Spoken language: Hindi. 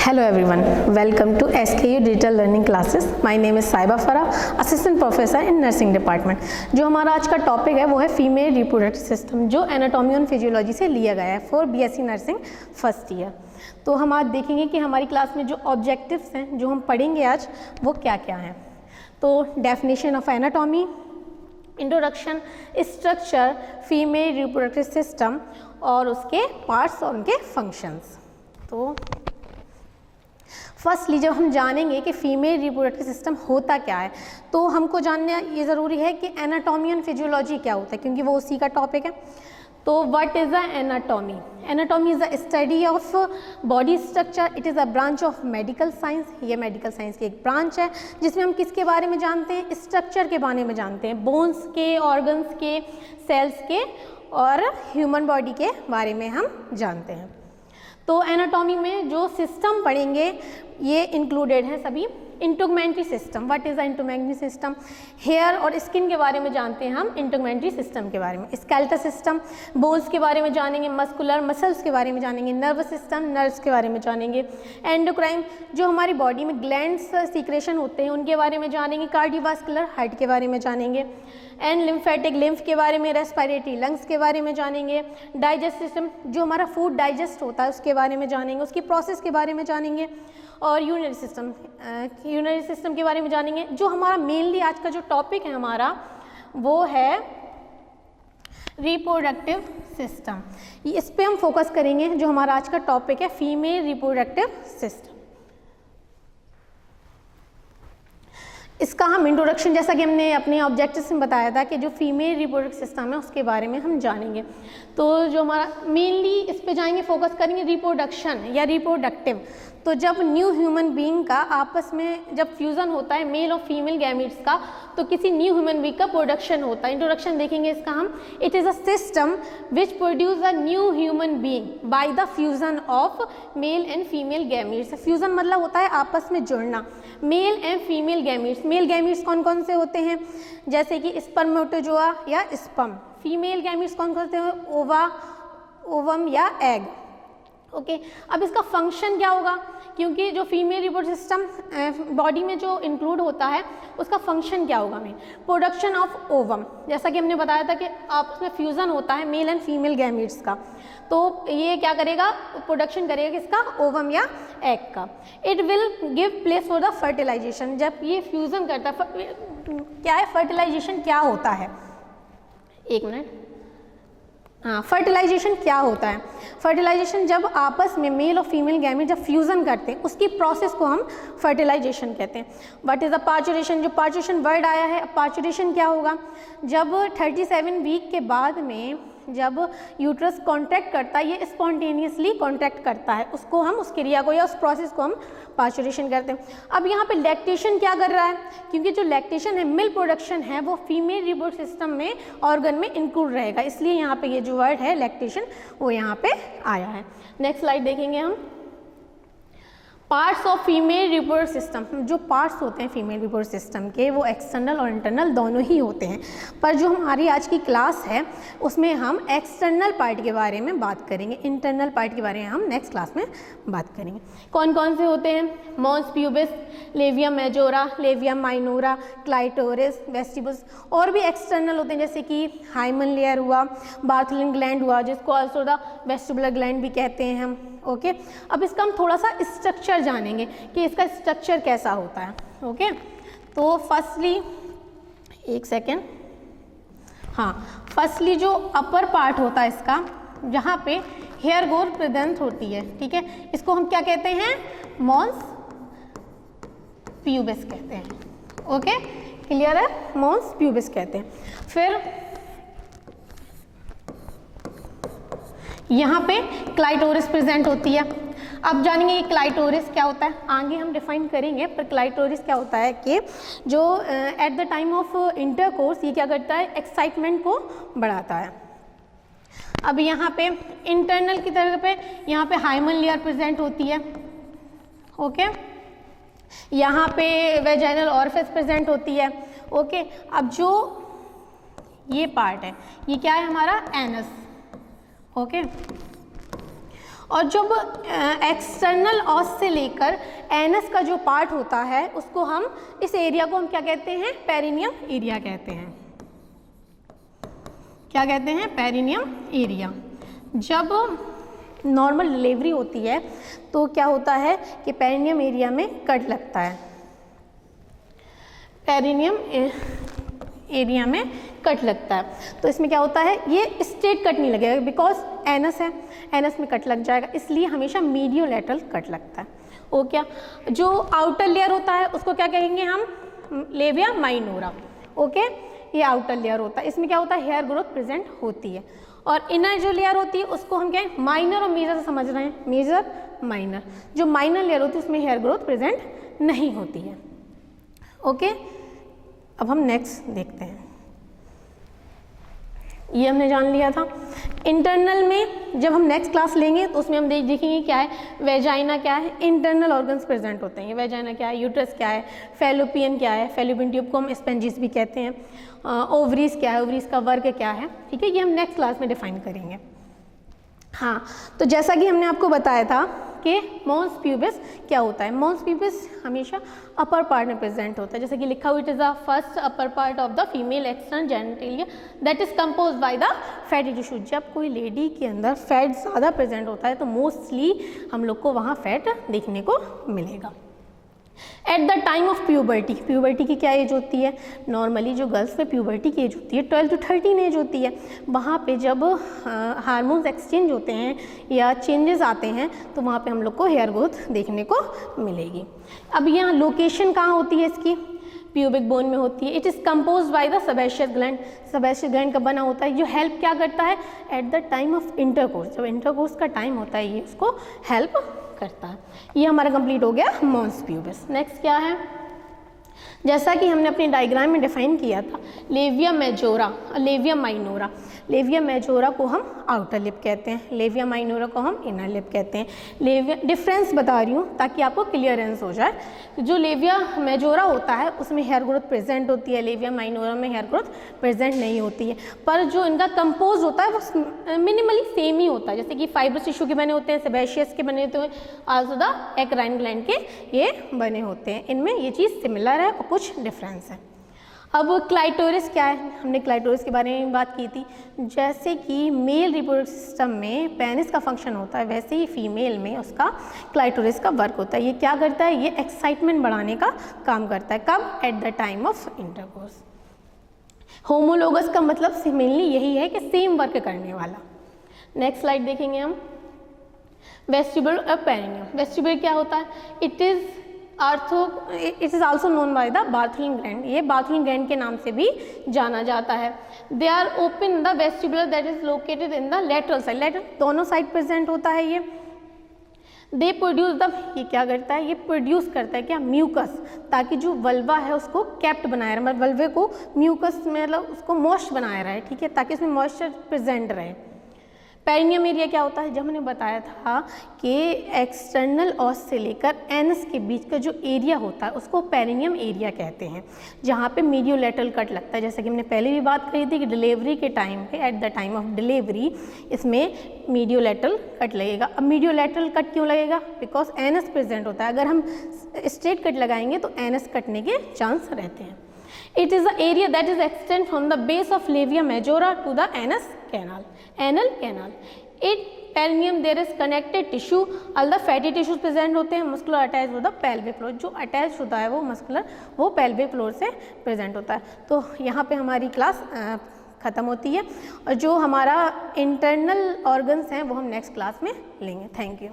Hello everyone, welcome to SKU Digital Learning Classes. My name is Saiba Farah, Assistant Professor in Nursing Department. जो हमारा आज का टॉपिक है वो है फीमेल रिप्रोडक्टिव सिस्टम, जो एनाटॉमी एंड फिजियोलॉजी से लिया गया है for BSc nursing first year. तो हम आज देखेंगे कि हमारी क्लास में जो ऑब्जेक्टिव्स हैं जो हम पढ़ेंगे आज वो क्या क्या हैं। तो definition of anatomy, introduction, structure, female reproductive system और उसके पार्ट्स और उनके फंक्शंस। तो फर्स्टली जब हम जानेंगे कि फीमेल रिप्रोडक्टिव सिस्टम होता क्या है तो हमको जानना ये ज़रूरी है कि एनाटॉमी एंड फिजियोलॉजी क्या होता है, क्योंकि वो उसी का टॉपिक है। तो what is the anatomy? Anatomy is the study of body structure. It is a branch of medical science. ये मेडिकल साइंस की एक ब्रांच है जिसमें हम किसके बारे में जानते हैं? स्ट्रक्चर के बारे में जानते हैं, बोन्स के, ऑर्गन्स के, सेल्स के और ह्यूमन बॉडी के बारे में हम जानते हैं। तो एनाटॉमी में जो सिस्टम पढ़ेंगे ये इंक्लूडेड है सभी। Integumentary system, what is the integumentary system? Hair और स्किन के बारे में जानते हैं हम इंटेगुमेंट्री सिस्टम के बारे में। स्केलेटल सिस्टम, बोन्स के बारे में जानेंगे, मस्कुलर मसल्स के बारे में जानेंगे, नर्वस सिस्टम, नर्व्स के बारे में जानेंगे, एंडोक्राइन जो हमारी बॉडी में ग्लैंड्स सीक्रेशन होते हैं उनके बारे में जानेंगे, कार्डियोवास्कुलर हार्ट के बारे में जानेंगे, एंड लिम्फेटिक लिम्फ के बारे में, रेस्पिरेटरी लंग्स के बारे में जानेंगे, डाइजेस्ट सिस्टम जो हमारा फूड डाइजेस्ट होता है उसके बारे में जानेंगे, उसकी प्रोसेस के बारे में जानेंगे, और यूरिनरी सिस्टम के बारे में जानेंगे। जो हमारा मेनली आज का जो टॉपिक है हमारा वो है रिप्रोडक्टिव सिस्टम। इस पे हम फोकस करेंगे। जो हमारा आज का टॉपिक है फीमेल रिप्रोडक्टिव सिस्टम, इसका हम इंट्रोडक्शन जैसा कि हमने अपने ऑब्जेक्टिव्स में बताया था कि जो फीमेल रिप्रोडक्टिव सिस्टम है उसके बारे में हम जानेंगे। तो जो हमारा मेनली इस पे जाएंगे, फोकस करेंगे रिप्रोडक्शन या रिप्रोडक्टिव। तो जब न्यू ह्यूमन बीइंग का आपस में जब फ्यूज़न होता है मेल और फीमेल गैमीट्स का, तो किसी न्यू ह्यूमन बीइंग का प्रोडक्शन होता है। इंट्रोडक्शन देखेंगे इसका हम। It is a system which produce a new human being by the fusion of male and female gametes. Fusion मतलब होता है आपस में जुड़ना, male and female gametes. Male gametes कौन कौन से होते हैं? जैसे कि स्पर्मेटोजोआ या स्पर्म। फीमेल गैमीट्स कौन कौन से हैं? ओवा, ओवम या एग। ओके, अब इसका फंक्शन क्या होगा? क्योंकि जो फीमेल रिप्रोडक्टिव सिस्टम बॉडी में जो इंक्लूड होता है उसका फंक्शन क्या होगा? मेन प्रोडक्शन ऑफ ओवम, जैसा कि हमने बताया था कि आपस में फ्यूज़न होता है मेल एंड फीमेल गैमीट्स का, तो ये क्या करेगा? प्रोडक्शन करेगा किसका? ओवम या एग का। It will give place for the fertilisation. जब ये फ्यूज़न करता है, क्या है फर्टिलाइजेशन? क्या होता है? एक मिनट। हाँ, फर्टिलाइजेशन क्या होता है? फर्टिलाइजेशन जब आपस में मेल और फीमेल गैमेट जब फ्यूज़न करते हैं उसकी प्रोसेस को हम फर्टिलाइजेशन कहते हैं। What is the parturition? जो पार्चुरेशन वर्ड आया है, पार्चुरेशन क्या होगा? जब 37 वीक के बाद में जब यूट्रस कॉन्ट्रैक्ट करता है, ये स्पॉन्टेनियसली कॉन्ट्रैक्ट करता है, उसको हम उस क्रिया को या उस प्रोसेस को हम पार्चुरेशन करते हैं। अब यहाँ पे लैक्टेशन क्या कर रहा है? क्योंकि जो लैक्टेशन है, मिल्क प्रोडक्शन है, वो फीमेल रिप्रोडक्टिव सिस्टम में ऑर्गन में इंक्लूड रहेगा, इसलिए यहाँ पे ये जो वर्ड है लैक्टेशन वो यहाँ पे आया है। नेक्स्ट स्लाइड देखेंगे हम। Parts of female reproductive system. जो पार्ट्स होते हैं फीमेल रिप्रोडक्टिव सिस्टम के वो एक्सटर्नल और इंटरनल दोनों ही होते हैं, पर जो हमारी आज की क्लास है उसमें हम एक्सटर्नल पार्ट के बारे में बात करेंगे, इंटरनल पार्ट के बारे में हम नेक्स्ट क्लास में बात करेंगे। कौन कौन से होते हैं? Mons pubis, labium majora, labium minora, clitoris, vestibules. और भी एक्सटर्नल होते हैं जैसे कि हाइमन लेयर हुआ, बार्थलिन ग्लैंड हुआ, जिसको ऑल्सो द वेस्टिबुलर ग्लैंड भी कहते हैं हम। ओके, अब इसका हम थोड़ा सा स्ट्रक्चर जानेंगे कि इसका स्ट्रक्चर कैसा होता है। ओके, तो फर्स्टली एक सेकेंड, हाँ, फर्स्टली जो अपर पार्ट होता है इसका, जहाँ पे हेयर ग्रोथ प्रेजेंट होती है, ठीक है, इसको हम क्या कहते हैं? मॉन्स प्यूबिस कहते हैं। ओके, क्लियर है? मॉन्स प्यूबिस कहते हैं। फिर यहाँ पे क्लाइटोरिस प्रेजेंट होती है। अब जानेंगे ये क्लाइटोरिस क्या होता है, आगे हम डिफाइन करेंगे, पर क्लाइटोरिस क्या होता है कि जो at the time of intercourse ये क्या करता है? एक्साइटमेंट को बढ़ाता है। अब यहाँ पे इंटरनल की तरफ पे यहाँ पे हाइमन लेयर प्रेजेंट होती है। ओके, यहाँ पे वेजाइनल ऑरिफिस प्रेजेंट होती है। ओके, अब जो ये पार्ट है ये क्या है? हमारा एनस। ओके, और जब एक्सटर्नल ऑस से लेकर एनस का जो पार्ट होता है उसको हम, इस एरिया को हम क्या कहते हैं, पेरिनियम एरिया कहते हैं। क्या कहते हैं, पेरिनियम एरिया। जब नॉर्मल डिलीवरी होती है तो क्या होता है कि पेरिनियम एरिया में कट लगता है, पेरिनियम एरिया में कट लगता है। तो इसमें क्या होता है, ये स्ट्रेट कट नहीं लगेगा बिकॉज एनस है, एनस में कट लग जाएगा, इसलिए हमेशा मीडियोलैटरल कट लगता है। ओ क्या, जो आउटर लेयर होता है उसको क्या कहेंगे हम, लेविया माइनोरा। ओके, ये आउटर लेयर होता है, इसमें क्या होता है, हेयर ग्रोथ प्रेजेंट होती है। और इनर जो लेयर होती है उसको हम क्या है, माइनर और मेजर से समझ रहे हैं, मेजर माइनर। जो माइनर लेयर होती है उसमें हेयर ग्रोथ प्रेजेंट नहीं होती है। ओके, अब हम नेक्स्ट देखते हैं। ये हमने जान लिया था। इंटरनल में जब हम नेक्स्ट क्लास लेंगे तो उसमें हम देखेंगे क्या है, वेजाइना क्या है, इंटरनल ऑर्गन्स प्रेजेंट होते हैं। ये वेजाइना क्या है, यूट्रस क्या है, फैलोपियन क्या है, फैलोपियन ट्यूब को हम स्पेंजिस भी कहते हैं, ओवरीज क्या है, ओवरीज का वर्क क्या है, ठीक है, ये हम नेक्स्ट क्लास में डिफाइन करेंगे। हाँ, तो जैसा कि हमने आपको बताया था कि मॉन्स प्यूबिस क्या होता है, मॉन्स प्यूबिस हमेशा अपर पार्ट में प्रेजेंट होता है, जैसे कि लिखा हुआ, it is the first upper part of the female external genitalia that is compose by the fatty tissue. जब कोई लेडी के अंदर फैट ज़्यादा प्रेजेंट होता है तो मोस्टली हम लोग को वहाँ फैट देखने को मिलेगा। At the time of puberty, puberty की क्या एज होती है, नॉर्मली जो गर्ल्स में प्यूबर्टी की एज होती है 12 to 13 एज होती है। वहाँ पे जब हार्मोन्स एक्सचेंज होते हैं या चेंजेस आते हैं तो वहाँ पे हम लोग को हेयर ग्रोथ देखने को मिलेगी। अब यहाँ लोकेशन कहाँ होती है इसकी, प्यूबिक बोन में होती है। It is compose by the sebaceous gland, sebaceous gland का बना होता है, जो हेल्प क्या करता है at the time of intercourse, जब इंटरकोर्स का टाइम होता है ये उसको हेल्प करता है। ये हमारा कंप्लीट हो गया मॉन्स प्यूबिस। नेक्स्ट क्या है, जैसा कि हमने अपने डायग्राम में डिफाइन किया था, labia majora, labia minora. Labia majora को हम आउटर लिप कहते हैं, लेविया माइनोरा को हम इनर लिप कहते हैं। लेविया, डिफरेंस बता रही हूँ ताकि आपको क्लियरेंस हो जाए। जो लेविया मेजोरा होता है उसमें हेयर ग्रोथ प्रेजेंट होती है, लेविया माइनोरा में हेयर ग्रोथ प्रेजेंट नहीं होती है, पर जो इनका कंपोज होता है वो मिनिमली सेम ही होता है, जैसे कि फाइब्रस टिश्यू के बने होते हैं, सेबेशियस के बने होते हैं, आल्सो द एक्राइन ग्लैंड के ये बने होते हैं। इनमें ये चीज़ सिमिलर है और कुछ डिफरेंस है। अब क्लाइटोरिस क्या है, हमने क्लाइटोरिस के बारे में बात की थी। जैसे कि मेल रिप्रोडक्टिव सिस्टम में पेनिस का फंक्शन होता है वैसे ही फीमेल में उसका क्लाइटोरिस का वर्क होता है। ये क्या करता है, ये एक्साइटमेंट बढ़ाने का काम करता है। कब, at the time of intercourse. Homologous का मतलब मेनली यही है कि सेम वर्क करने वाला। नेक्स्ट स्लाइड देखेंगे हम, वेस्टिब्यूल और पेरिनियम। वेस्टिब्यूल क्या होता है, it is also known by the Bartholin gland, ये बार्थलिन ग्लैंड के नाम से भी जाना जाता है। They are open in the vestibular that is located in the lateral side, lateral दोनों साइड प्रेजेंट होता है ये। दे प्रोड्यूस द, ये क्या करता है, ये प्रोड्यूस करता है क्या, म्यूकस, ताकि जो वल्वा है उसको कैप्ट बनाए रहे, मतलब वल्वे को म्यूकस में मतलब उसको मॉइस्ट बनाए रहे, ठीक है, ताकि इसमें मॉइस्चर प्रेजेंट रहे। पेरिनियम एरिया क्या होता है, जब हमने बताया था कि एक्सटर्नल ऑस से लेकर एनस के बीच का जो एरिया होता है उसको पेरिनियम एरिया कहते हैं, जहाँ पे मीडियोलैटरल कट लगता है। जैसे कि हमने पहले भी बात करी थी कि डिलीवरी के टाइम पे, at the time of delivery, इसमें मीडियोलैटरल कट लगेगा। अब मीडियोलैटरल कट क्यों लगेगा, बिकॉज एनस प्रेजेंट होता है। अगर हम स्ट्रेट कट लगाएंगे तो एनस कटने के चांस रहते हैं। It is the area that is extend from the base of labia majora to the anus canal, anal canal. It perineum there is connected tissue, all the fatty tissues present होते हैं, muscular attached with the pelvic floor, जो attached होता है वो muscular वो pelvic floor से present होता है। तो यहाँ पे हमारी क्लास ख़त्म होती है और जो हमारा internal organs हैं वो हम next क्लास में लेंगे। Thank you.